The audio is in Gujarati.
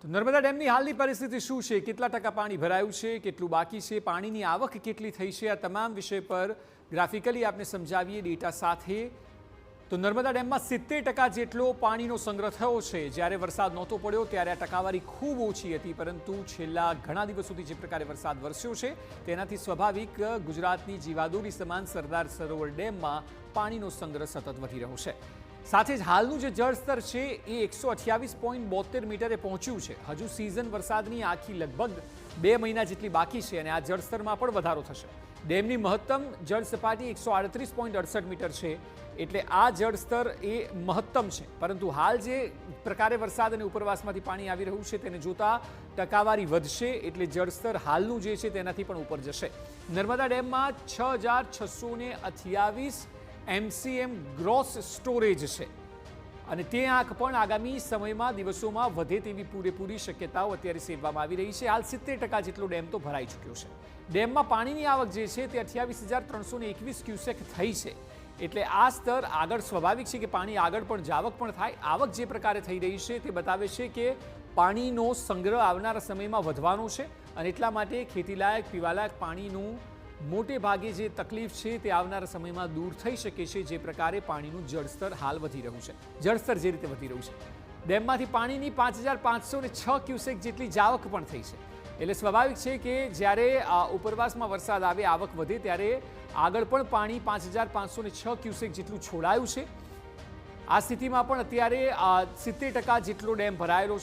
તો નર્મદા ડેમની હાલની પરિસ્થિતિ શું છે, કેટલા ટકા પાણી ભરાયું છે, કેટલું બાકી છે, પાણીની આવક કેટલી થઈ છે, આ તમામ વિષય પર ગ્રાફિકલી આપને સમજાવીએ ડેટા સાથે। તો નર્મદા ડેમમાં 70% જેટલો પાણીનો સંગ્રહ થયો છે। જ્યારે વરસાદ નહોતો પડ્યો ત્યારે આ ટકાવારી ખૂબ ઓછી હતી, પરંતુ છેલ્લા ઘણા દિવસ સુધી જે પ્રકારે વરસાદ વરસ્યો છે તેનાથી સ્વાભાવિક ગુજરાતની જીવાદોરી સમાન સરદાર સરોવર ડેમમાં પાણીનો સંગ્રહ સતત વધી રહ્યો છે। સાથે જ હાલનું જે જળસ્તર છે એ 128.72 મીટરે પહોંચ્યું છે। હજુ સિઝન વરસાદની આખી લગભગ 2 મહિના જેટલી બાકી છે અને આ જળસ્તરમાં પણ વધારો થશે। ડેમની મહત્તમ જળ સપાટી 138.68 મીટર છે, એટલે આ જળસ્તર એ મહત્તમ છે। પરંતુ હાલ જે પ્રકારે વરસાદ અને ઉપરવાસમાંથી પાણી આવી રહ્યું છે તેને જોતા ટકાવારી વધશે, એટલે જળસ્તર હાલનું જે છે તેનાથી પણ ઉપર જશે। નર્મદા ડેમમાં 6628 MCM ગ્રોસ સ્ટોરેજ છે અને તે આંક પણ આગામી સમયમાં દિવસોમાં વધે તેવી પૂરેપૂરી શક્યતાઓ અત્યારે સેવવામાં આવી રહી છે। હાલ 70% જેટલો ડેમ તો ભરાઈ ચૂક્યો છે। ડેમમાં પાણીની આવક જે છે તે 28,321 ક્યુસેક થઈ છે, એટલે આ સ્તર આગળ સ્વાભાવિક છે કે પાણી આગળ પણ જાવક પણ થાય। આવક જે પ્રકારે થઈ રહી છે તે બતાવે છે કે પાણીનો સંગ્રહ આવનારા સમયમાં વધવાનો છે અને એટલા માટે ખેતીલાયક પીવાલાયક પાણીનું મોટે ભાગે જે તકલીફ છે તે આવનારા સમયમાં દૂર થઈ શકે છે, જે પ્રકારે પાણીનું જળસ્તર હાલ વધી રહ્યું છે। જળસ્તર જે રીતે વધી રહ્યું છે, ડેમમાંથી પાણીની 5,506 ક્યુસેક જેટલી જાવક પણ થઈ છે, એટલે સ્વાભાવિક છે કે જ્યારે ઉપરવાસમાં વરસાદ આવે, આવક વધે, ત્યારે આગળ પણ પાણી 5,506 ક્યુસેક જેટલું છોડાયું છે। આ સ્થિતિમાં પણ અત્યારે 70% જેટલો ડેમ ભરાયેલો